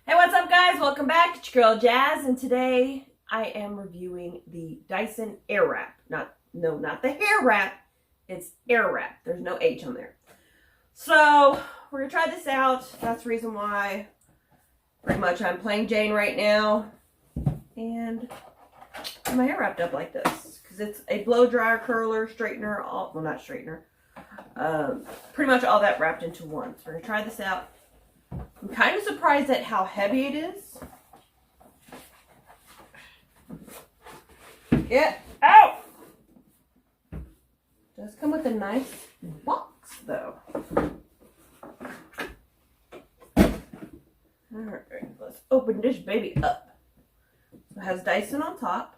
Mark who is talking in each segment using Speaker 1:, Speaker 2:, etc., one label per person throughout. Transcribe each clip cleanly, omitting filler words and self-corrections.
Speaker 1: Hey, what's up, guys? Welcome back. It's your girl Jazz, and today I am reviewing the Dyson Airwrap. Not the hair wrap. It's Airwrap. There's no H on there. So we're gonna try this out. That's the reason why pretty much I'm playing Jane right now, and get my hair wrapped up like this because it's a blow dryer, curler, straightener. Not straightener. Pretty much all that wrapped into one. So we're gonna try this out. I'm kind of surprised at how heavy it is. Get out! Does come with a nice box, though. Alright, let's open this baby up. So it has Dyson on top.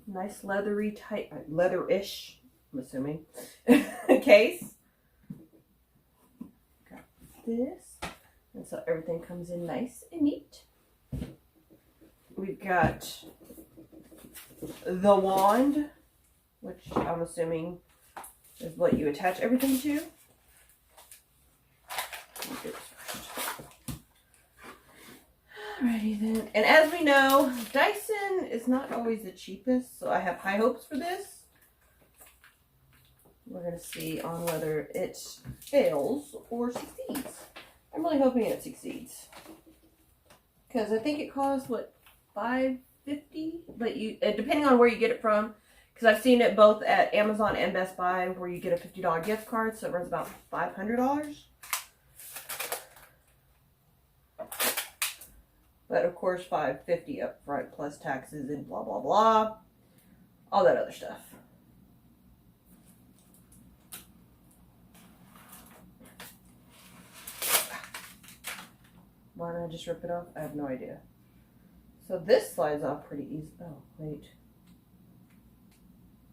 Speaker 1: Nice leathery type, leather-ish, I'm assuming, case. Got this. And so everything comes in nice and neat. We've got the wand, which I'm assuming is what you attach everything to. Alrighty then. And as we know, Dyson is not always the cheapest, so I have high hopes for this. We're going to see on whether it fails or succeeds. I'm really hoping it succeeds, because I think it costs what, $5.50, but depending on where you get it from, because I've seen it both at Amazon and Best Buy where you get a $50 gift card, so it runs about $500. But of course $5.50 up front plus taxes and blah blah blah, all that other stuff. Why don't I just rip it off? I have no idea. So this slides off pretty easy. Oh, wait.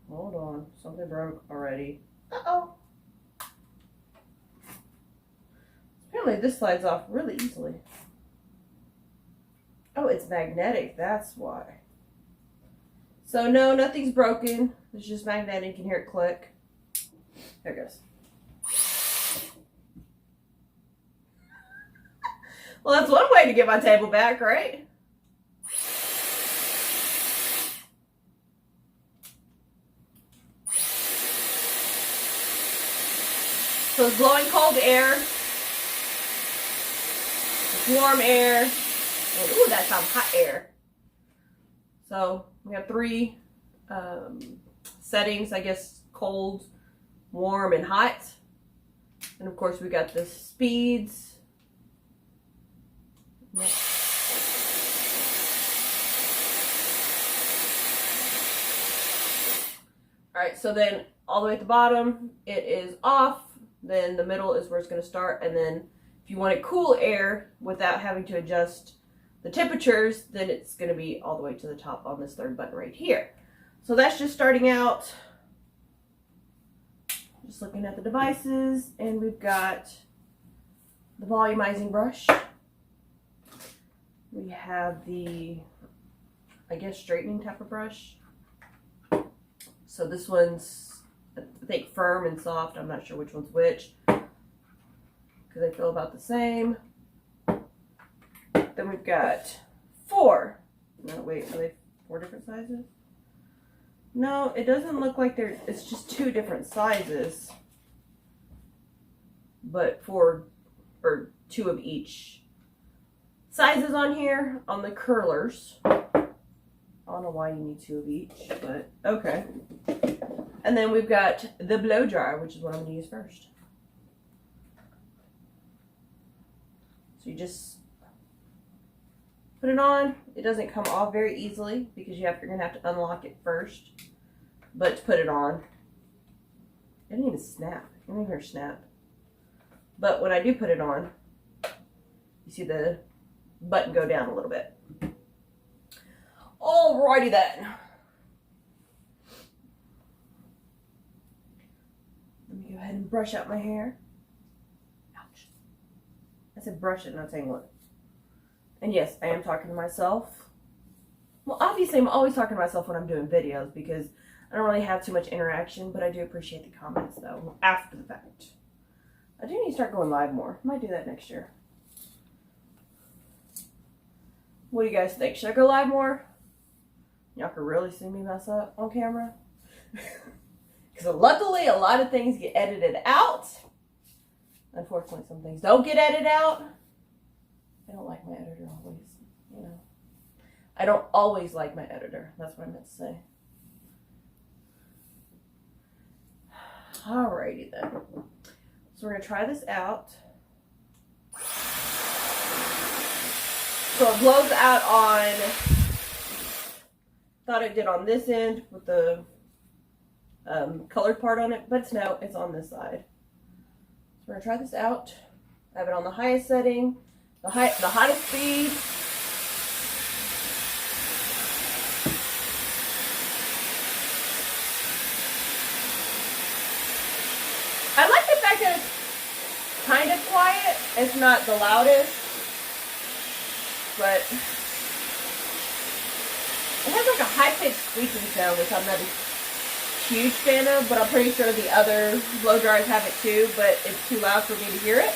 Speaker 1: Hold on. Something broke already. Uh-oh. Apparently this slides off really easily. Oh, it's magnetic. That's why. So no, nothing's broken. It's just magnetic. You can hear it click. There it goes. Well, that's one way to get my table back, right? So it's blowing cold air, it's warm air, and ooh, that's some hot air. So we have three settings, I guess: cold, warm, and hot. And of course we got the speeds. Yep. Alright, so then all the way at the bottom it is off, then the middle is where it's going to start, and then if you want it cool air without having to adjust the temperatures, then it's going to be all the way to the top on this third button right here. So that's just starting out. Just looking at the devices, and we've got the volumizing brush. We have the, I guess, straightening type of brush. So this one's, I think, firm and soft. I'm not sure which one's which, because they feel about the same. Then we've got four. No, wait, are they four different sizes? No, it doesn't look like it's just two different sizes, but four, or two of each sizes on here. On the curlers, I don't know why you need two of each, but okay. And then we've got the blow dryer, which is what I'm going to use first. So you just put it on. It doesn't come off very easily because you're going to have to unlock it first. But to put it on, it didn't even snap. I didn't even hear snap. But when I do put it on, you see the button go down a little bit. Alrighty then. Let me go ahead and brush out my hair. Ouch. I said brush it, not saying what. And yes, I am talking to myself. Well, obviously I'm always talking to myself when I'm doing videos because I don't really have too much interaction, but I do appreciate the comments though, after the fact. I do need to start going live more. Might do that next year. What do you guys think? Should I go live more? Y'all can really see me mess up on camera. Because luckily, a lot of things get edited out. Unfortunately, some things don't get edited out. I don't like my editor always, you know. I don't always like my editor. That's what I meant to say. Alrighty then. So we're going to try this out. So it blows out on, thought it did on this end with the colored part on it, but no, it's on this side. So we're going to try this out. I have it on the highest setting, the hottest speed. I like the fact that it's kind of quiet. It's not the loudest, but it has like a high-pitched squeaking sound, which I'm not a huge fan of, but I'm pretty sure the other blow dryers have it too, but it's too loud for me to hear it.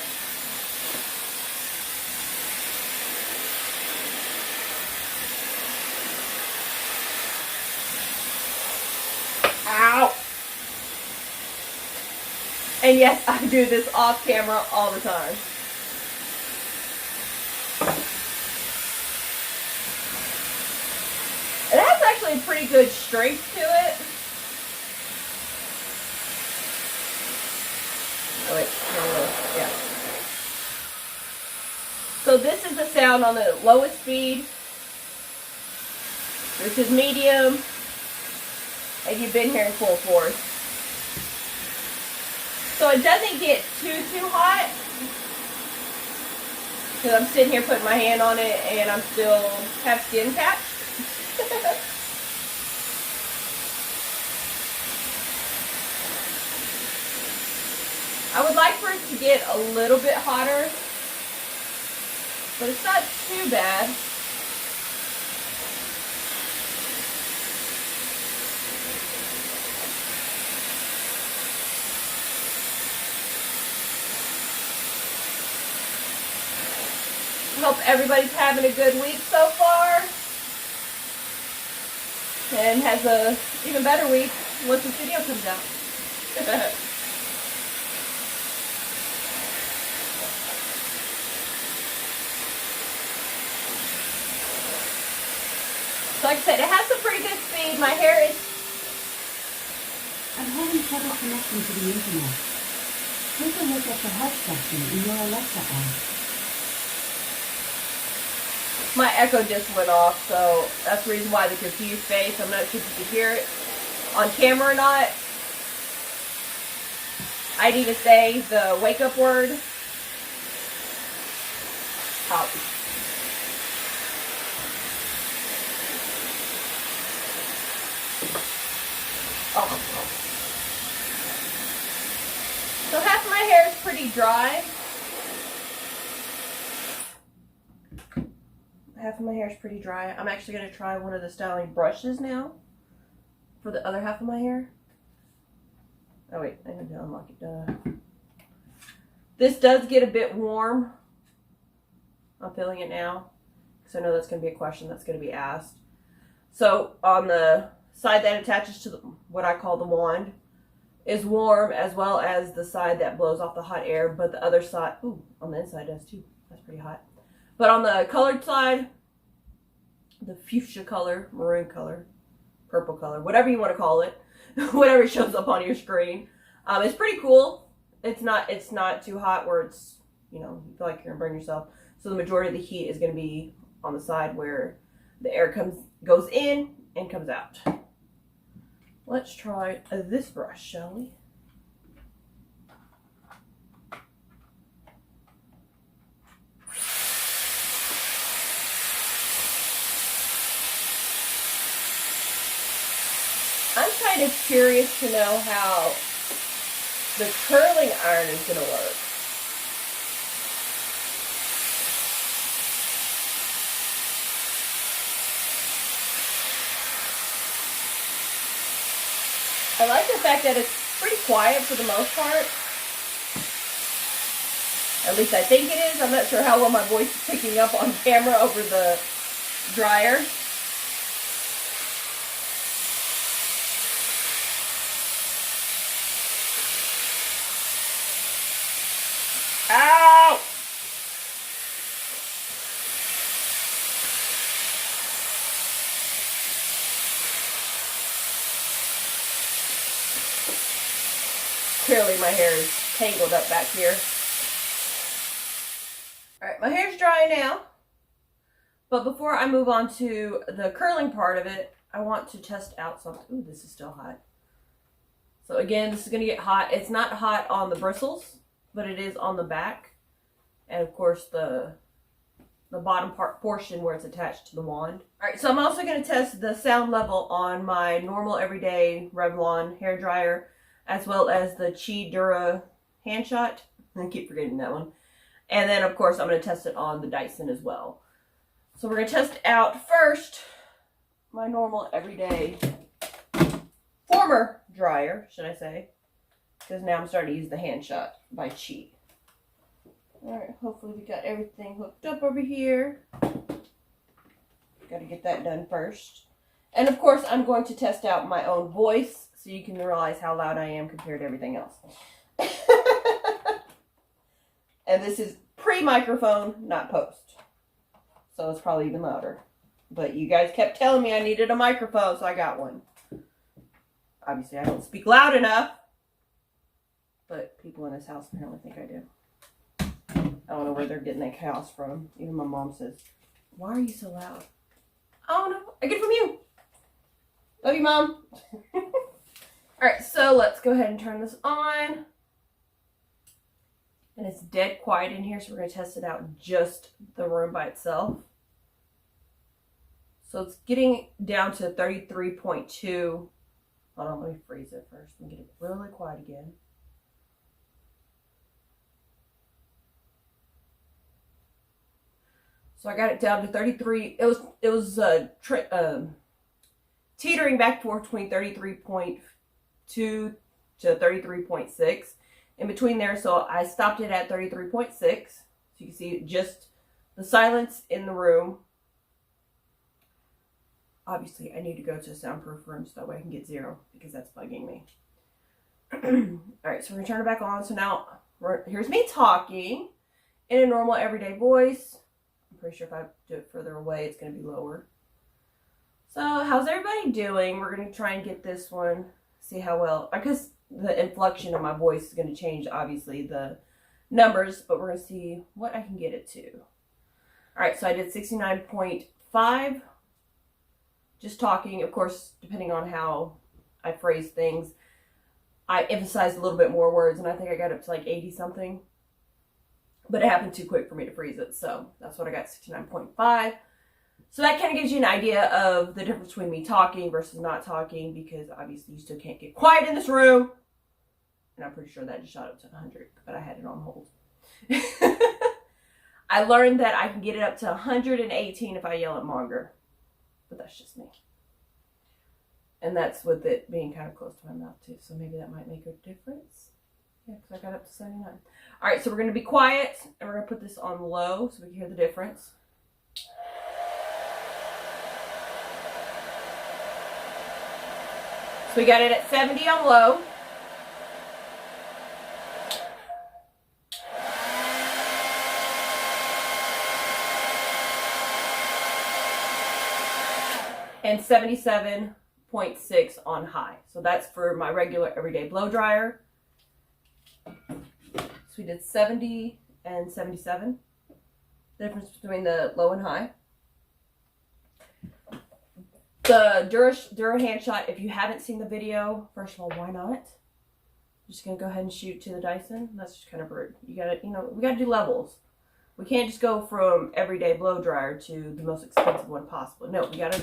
Speaker 1: Ow! And yes, I do this off camera all the time. It has actually a pretty good strength to it. Oh wait, no, yeah. So this is the sound on the lowest speed. This is medium. And you've been hearing full force. So it doesn't get too hot. Because I'm sitting here putting my hand on it and I'm still have skin catch. I would like for it to get a little bit hotter, but it's not too bad. Hope everybody's having a good week so far and has a even better week once this video comes out. So like I said, it has some pretty good speed. My hair is...
Speaker 2: I'm having trouble connecting to the internet. Take a look at the help section in your Alexa app.
Speaker 1: My echo just went off, so that's the reason why the confused face. I'm not sure if you can hear it on camera or not. I'd even say the wake up word. Out. Oh. So half my hair is pretty dry. Half of my hair is pretty dry. I'm actually going to try one of the styling brushes now for the other half of my hair. Oh wait, I need to unlock it. This does get a bit warm. I'm feeling it now because I know that's going to be a question that's going to be asked. So on the side that attaches to what I call the wand is warm, as well as the side that blows off the hot air, but the other side, ooh, on the inside does too. That's pretty hot. But on the colored side, the fuchsia color, maroon color, purple color, whatever you want to call it, whatever shows up on your screen, it's pretty cool. It's not too hot where it's, you know, you feel like you're gonna burn yourself. So the majority of the heat is gonna be on the side where the air goes in and comes out. Let's try this brush, shall we? I'm kind of curious to know how the curling iron is going to work. I like the fact that it's pretty quiet for the most part. At least I think it is. I'm not sure how well my voice is picking up on camera over the dryer. Ow! Clearly my hair is tangled up back here. Alright, my hair's dry now. But before I move on to the curling part of it, I want to test out something. Ooh, this is still hot. So again, this is going to get hot. It's not hot on the bristles, but it is on the back. And of course the bottom portion where it's attached to the wand. Alright, so I'm also going to test the sound level on my normal everyday Revlon hair dryer, as well as the Dura Handshot. I keep forgetting that one. And then of course I'm going to test it on the Dyson as well. So we're going to test out first my normal everyday former dryer, should I say, because now I'm starting to use the Handshot by Chi. Alright, hopefully we got everything hooked up over here. Got to get that done first. And of course I'm going to test out my own voice so you can realize how loud I am compared to everything else. And this is pre-microphone, not post. So it's probably even louder. But you guys kept telling me I needed a microphone, so I got one. Obviously I don't speak loud enough. But people in this house apparently think I do. I don't know where they're getting that chaos from. Even my mom says, "Why are you so loud?" I don't know. I get it from you. Love you, Mom. Alright, so let's go ahead and turn this on. And it's dead quiet in here, so we're going to test it out just the room by itself. So it's getting down to 33.2. Hold on, let me freeze it first and get it really quiet again. So I got it down to 33. It was teetering back toward between 33.2 to 33.6. In between there, so I stopped it at 33.6. So you can see just the silence in the room. Obviously, I need to go to a soundproof room so that way I can get 0 because that's bugging me. Alright, so we're going to turn it back on. So now, here's me talking in a normal everyday voice. I'm pretty sure if I do it further away, it's going to be lower. So, how's everybody doing? We're going to try and get this one, see how well, because the inflection of my voice is going to change, obviously, the numbers, but we're going to see what I can get it to. Alright, so I did 69.5. Just talking, of course, depending on how I phrase things, I emphasized a little bit more words, and I think I got up to like 80 something. But it happened too quick for me to freeze it, so that's what I got, 69.5. So that kind of gives you an idea of the difference between me talking versus not talking, because obviously you still can't get quiet in this room. And I'm pretty sure that just shot up to 100, but I had it on hold. I learned that I can get it up to 118 if I yell at Monger. But that's just me. And that's with it being kind of close to my mouth too. So maybe that might make a difference. Yeah, because I got up to 79. Alright, so we're going to be quiet. And we're going to put this on low so we can hear the difference. So we got it at 70 on low. And 77.6 on high. So that's for my regular everyday blow dryer. So we did 70 and 77. The difference between the low and high. The Dura Handshot, if you haven't seen the video, first of all, why not? I'm just going to go ahead and shoot to the Dyson. That's just kind of rude. You got to, we got to do levels. We can't just go from everyday blow dryer to the most expensive one possible. No, we got to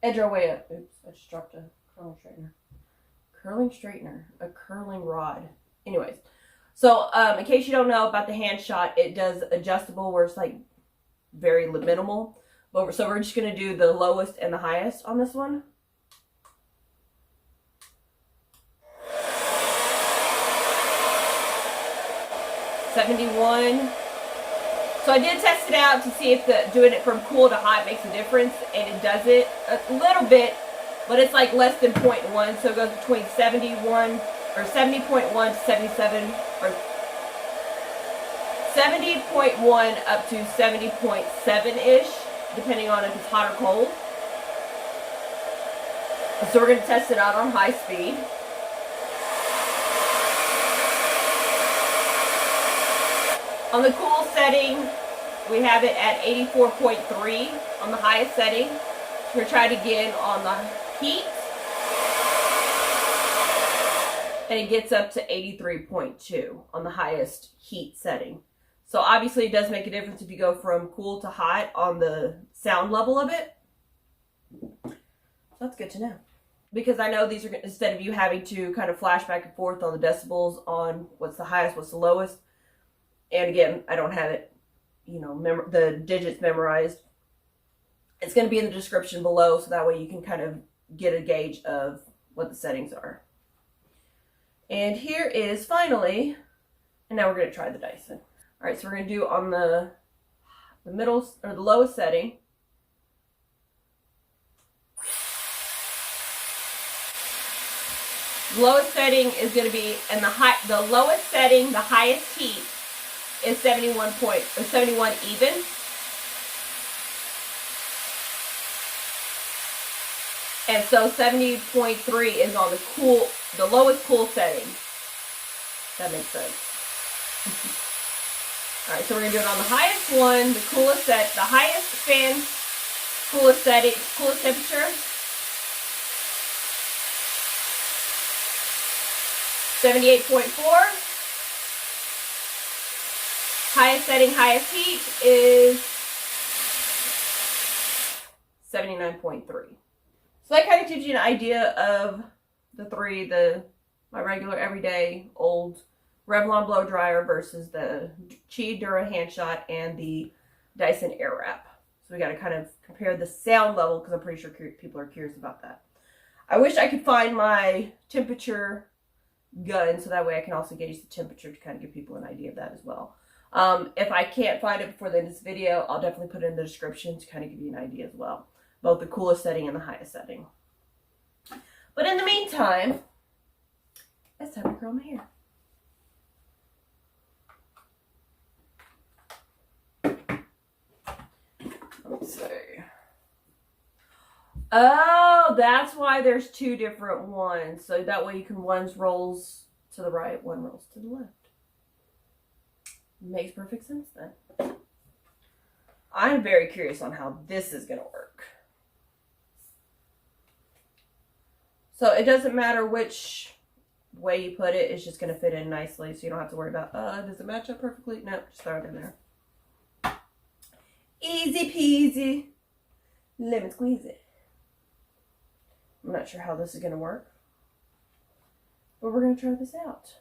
Speaker 1: edge our way up. Oops, I just dropped a curling straightener. Curling straightener. A curling rod. Anyways. So, in case you don't know about the Handshot, it does adjustable where it's like very minimal. But so we're just going to do the lowest and the highest on this one. $71. So I did test it out to see if doing it from cool to hot makes a difference, and it does it a little bit, but it's like less than 0.1, so it goes between 71 or 70.1 to 77, or 70.1 up to 70.7-ish, depending on if it's hot or cold. So we're going to test it out on high speed. On the cool setting, we have it at 84.3 on the highest setting. We're trying it again on the heat. And it gets up to 83.2 on the highest heat setting. So obviously it does make a difference if you go from cool to hot on the sound level of it. So that's good to know. Because I know these are, instead of you having to kind of flash back and forth on the decibels on what's the highest, what's the lowest. And again, I don't have it, you know, the digits memorized. It's going to be in the description below, so that way you can kind of get a gauge of what the settings are. And here is finally, and now we're going to try the Dyson. All right, so we're going to do on the middle, or the lowest setting. The lowest setting is going to be, and the lowest setting, the highest heat, is 71 even. And so 70.3 is on the lowest cool setting. That makes sense. Alright, so we're gonna do it on the highest one, the highest fan, coolest setting, coolest temperature. 78.4. Highest setting, highest heat is 79.3. So that kind of gives you an idea of the three, my regular everyday old Revlon blow dryer versus the Dura Handshot and the Dyson Airwrap. So we got to kind of compare the sound level because I'm pretty sure people are curious about that. I wish I could find my temperature gun so that way I can also gauge the temperature to kind of give people an idea of that as well. If I can't find it before the end of this video, I'll definitely put it in the description to kind of give you an idea as well. Both the coolest setting and the highest setting. But in the meantime, it's time to curl my hair. Let's see. Oh, that's why there's two different ones. So that way you can, one rolls to the right, one rolls to the left. Makes perfect sense then. I'm very curious on how this is going to work. So it doesn't matter which way you put it, it's just going to fit in nicely. So you don't have to worry about, does it match up perfectly? No, just throw it in there. Easy peasy, lemon squeezy. I'm not sure how this is going to work, but we're going to try this out.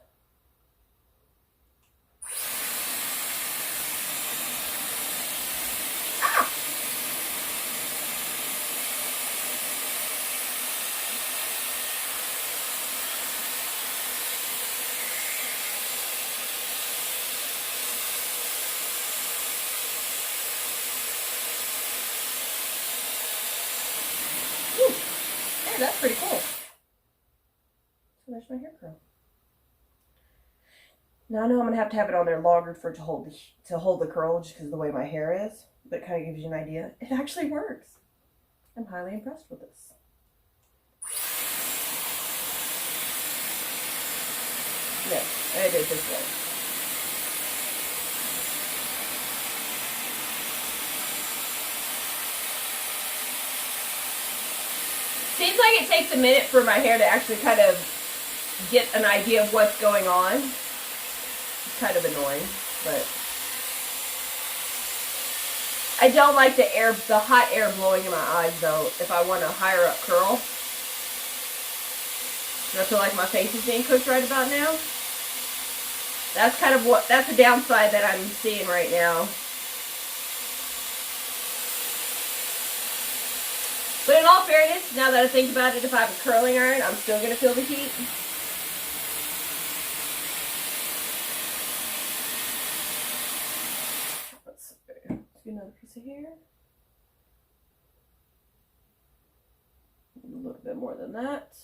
Speaker 1: That's pretty cool. So there's my hair curl. Now I know I'm gonna have to have it on there longer for it to hold the curl just because of the way my hair is, but it kind of gives you an idea. It actually works. I'm highly impressed with this. Yes, it is this way. Seems like it takes a minute for my hair to actually kind of get an idea of what's going on. It's kind of annoying, but I don't like the hot air blowing in my eyes though if I want a higher up curl. And I feel like my face is being cooked right about now. That's that's the downside that I'm seeing right now. But in all fairness, now that I think about it, if I have a curling iron, I'm still going to feel the heat. piece of hair. A little bit more than that.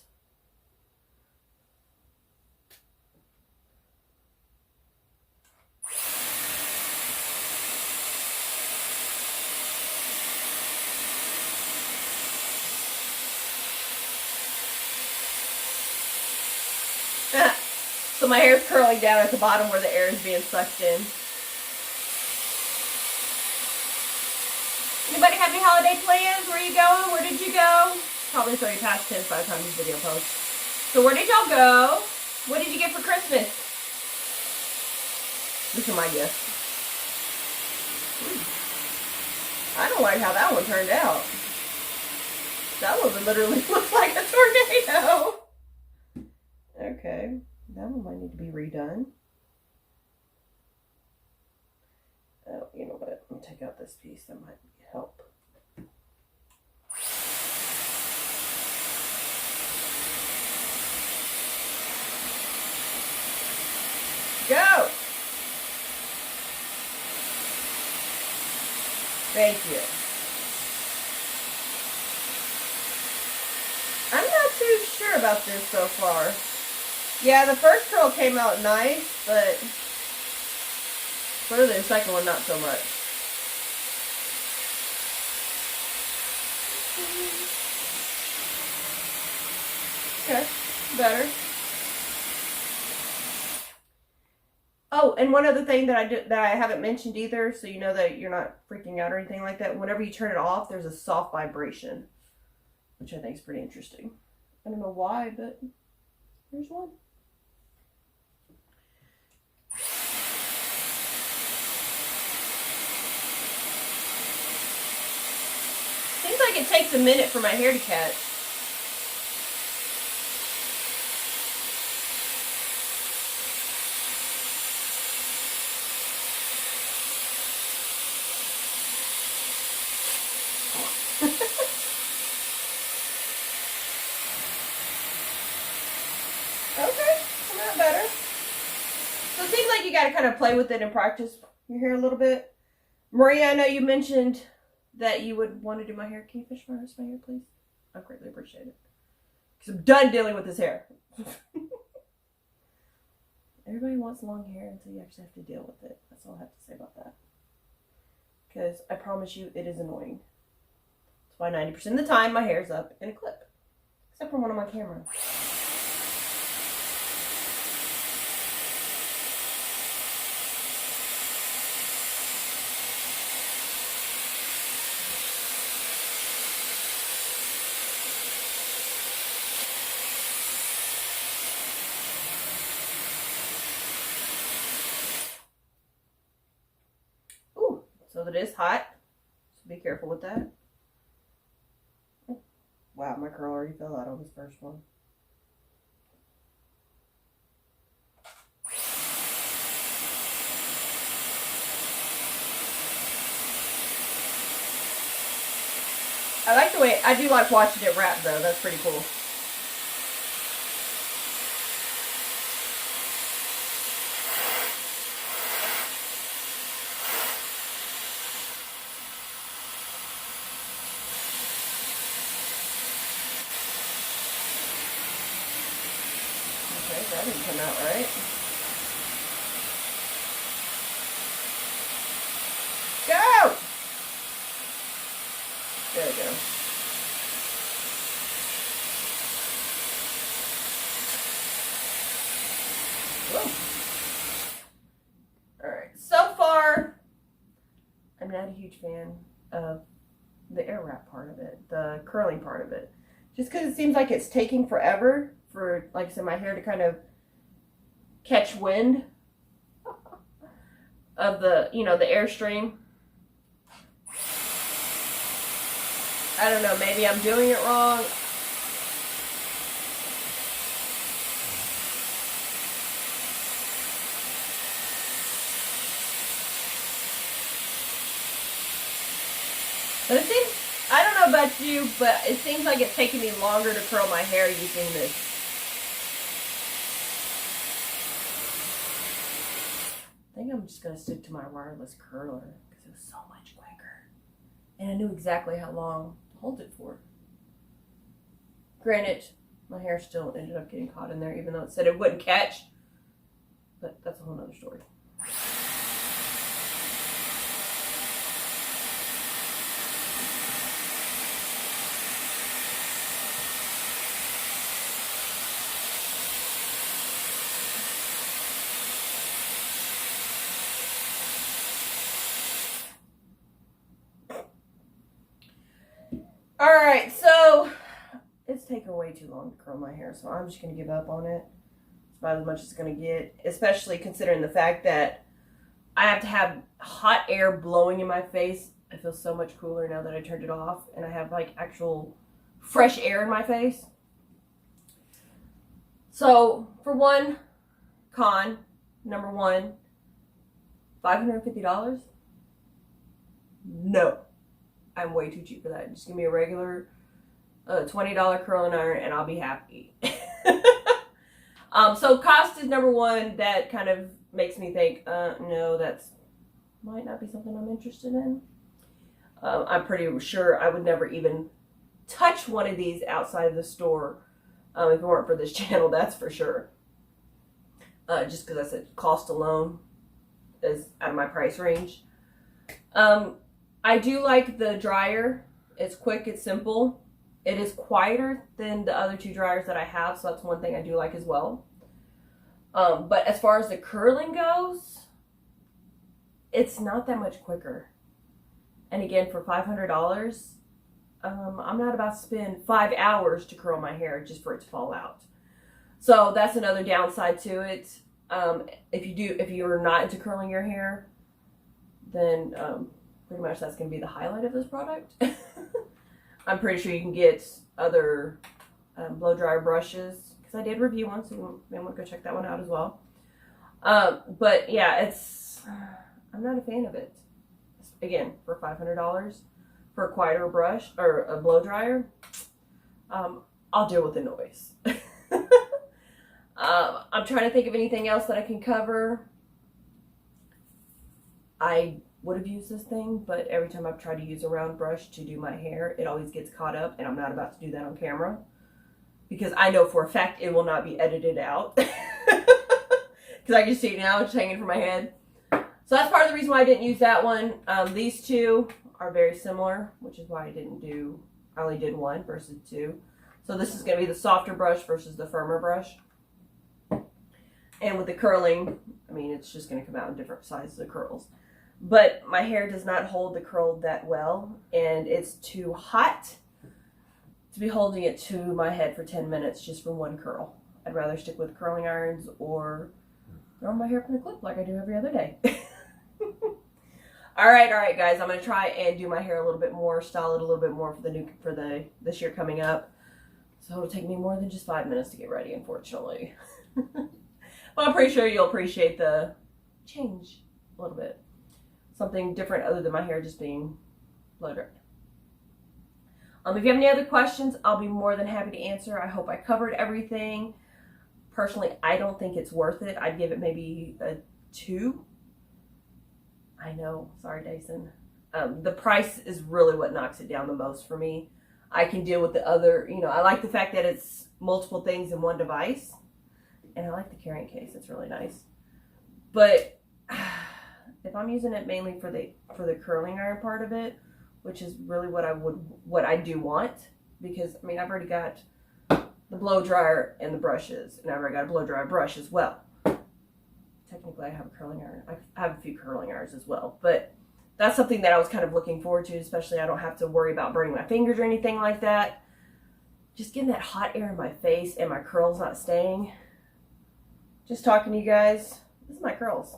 Speaker 1: So my hair is curling down at the bottom where the air is being sucked in. Anybody have any holiday plans? Where are you going? Where did you go? Probably throw you past 10 by the time this video posts. So where did y'all go? What did you get for Christmas? These are my gifts. I don't like how that one turned out. That one literally looks like a tornado. Okay. That one might need to be redone. Oh, you know what? Let me take out this piece. That might help. Go! Thank you. I'm not too sure about this so far. Yeah, the first curl came out nice, but clearly the second one not so much. Okay, better. Oh, and one other thing that I haven't mentioned either, so you know that you're not freaking out or anything like that. Whenever you turn it off, there's a soft vibration, which I think is pretty interesting. I don't know why, but there's one. Seems like it takes a minute for my hair to catch. Okay, coming out better. So it seems like you got to kind of play with it and practice your hair a little bit. Maria, I know you mentioned that you would want to do my hair. Can you finish my rest of my hair, please? I greatly appreciate it. Because I'm done dealing with this hair. Everybody wants long hair until you actually have to deal with it. That's all I have to say about that. Because I promise you, it is annoying. That's why 90% of the time my hair's up in a clip. Except for when I'm on camera. So it is hot, so be careful with that. Wow, my curl already fell out on this first one. I like the way, I do like watching it wrap though, that's pretty cool. That didn't come out right. Go! There we go. Alright, so far, I'm not a huge fan of the air wrap part of it, the curling part of it. Just because it seems like it's taking forever for, like I said, my hair to kind of catch wind of the, you know, the airstream. I don't know, maybe I'm doing it wrong. But it seems, I don't know about you, but it seems like it's taking me longer to curl my hair using this. I think I'm just going to stick to my wireless curler because it was so much quicker. And I knew exactly how long to hold it for. Granted, my hair still ended up getting caught in there, even though it said it wouldn't catch. But that's a whole nother story. Alright, so it's taken way too long to curl my hair, so I'm just going to give up on it. It's about as much as it's going to get, especially considering the fact that I have to have hot air blowing in my face. I feel so much cooler now that I turned it off, and I have like actual fresh air in my face. So, for one, con, number one, $550? No. I'm way too cheap for that. Just give me a regular $20 curling iron and I'll be happy. So cost is number one. That kind of makes me think, no, that's might not be something I'm interested in. I'm pretty sure I would never even touch one of these outside of the store if it weren't for this channel, that's for sure. Just because I said cost alone is out of my price range. I do like the dryer. It's quick, it's simple. It is quieter than the other two dryers that I have, so that's one thing I do like as well. But as far as the curling goes, it's not that much quicker. And again, for $500, I'm not about to spend 5 hours to curl my hair just for it to fall out. So that's another downside to it. If you're not into curling your hair, then pretty much that's going to be the highlight of this product. I'm pretty sure you can get other blow dryer brushes, because I did review one, so you may want to go check that one out as well. But yeah, I'm not a fan of it. Again, for $500 for a quieter brush or a blow dryer, I'll deal with the noise. I'm trying to think of anything else that I can cover. I would have used this thing, but every time I've tried to use a round brush to do my hair, it always gets caught up, and I'm not about to do that on camera because I know for a fact it will not be edited out. Because I can see it now, it's hanging from my head. So that's part of the reason why I didn't use that one. These two are very similar, which is why I only did one versus two. So this is going to be the softer brush versus the firmer brush. And with the curling, I mean, it's just going to come out in different sizes of curls. But my hair does not hold the curl that well, and it's too hot to be holding it to my head for 10 minutes just for one curl. I'd rather stick with curling irons or throw my hair up in a clip like I do every other day. All right, guys. I'm going to try and do my hair a little bit more, style it a little bit more for this year coming up. So it'll take me more than just 5 minutes to get ready, unfortunately. But I'm pretty sure you'll appreciate the change a little bit. Something different other than my hair just being blow dried. If you have any other questions, I'll be more than happy to answer. I hope I covered everything. Personally, I don't think it's worth it. I'd give it maybe a 2. I know, sorry Dyson. The price is really what knocks it down the most for me. I can deal with the other, I like the fact that it's multiple things in one device. And I like the carrying case, it's really nice. But if I'm using it mainly for the curling iron part of it, which is really what I do want, because I mean I've already got the blow dryer and the brushes, and I've already got a blow dryer brush as well. Technically I have a curling iron. I have a few curling irons as well, but that's something that I was kind of looking forward to, especially I don't have to worry about burning my fingers or anything like that. Just getting that hot air in my face and my curls not staying. Just talking to you guys, this is my curls.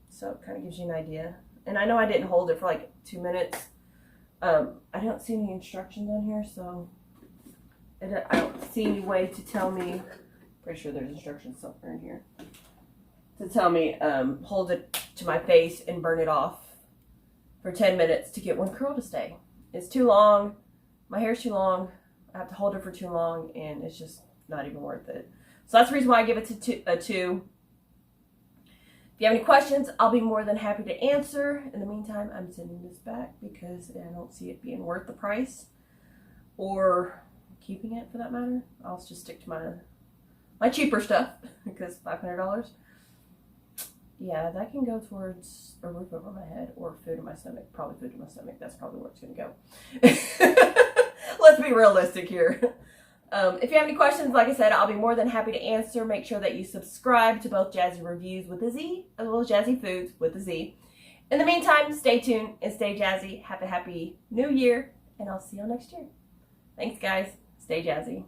Speaker 1: So it kind of gives you an idea. And I know I didn't hold it for like 2 minutes. I don't see any instructions on here, so I don't see any way to tell me. Pretty sure there's instructions somewhere in here. To tell me, hold it to my face and burn it off for 10 minutes to get one curl to stay. It's too long. My hair's too long. I have to hold it for too long, and it's just not even worth it. So that's the reason why I give it a 2. If you have any questions, I'll be more than happy to answer. In the meantime, I'm sending this back because I don't see it being worth the price or keeping it for that matter. I'll just stick to my cheaper stuff because $500. Yeah, that can go towards a roof over my head or food in my stomach. Probably food in my stomach. That's probably where it's going to go. Let's be realistic here. If you have any questions, like I said, I'll be more than happy to answer. Make sure that you subscribe to both Jazzy Reviewz with a Z as well as Jazzy Foodz with a Z. In the meantime, stay tuned and stay jazzy. Have a happy new year, and I'll see y'all next year. Thanks, guys. Stay jazzy.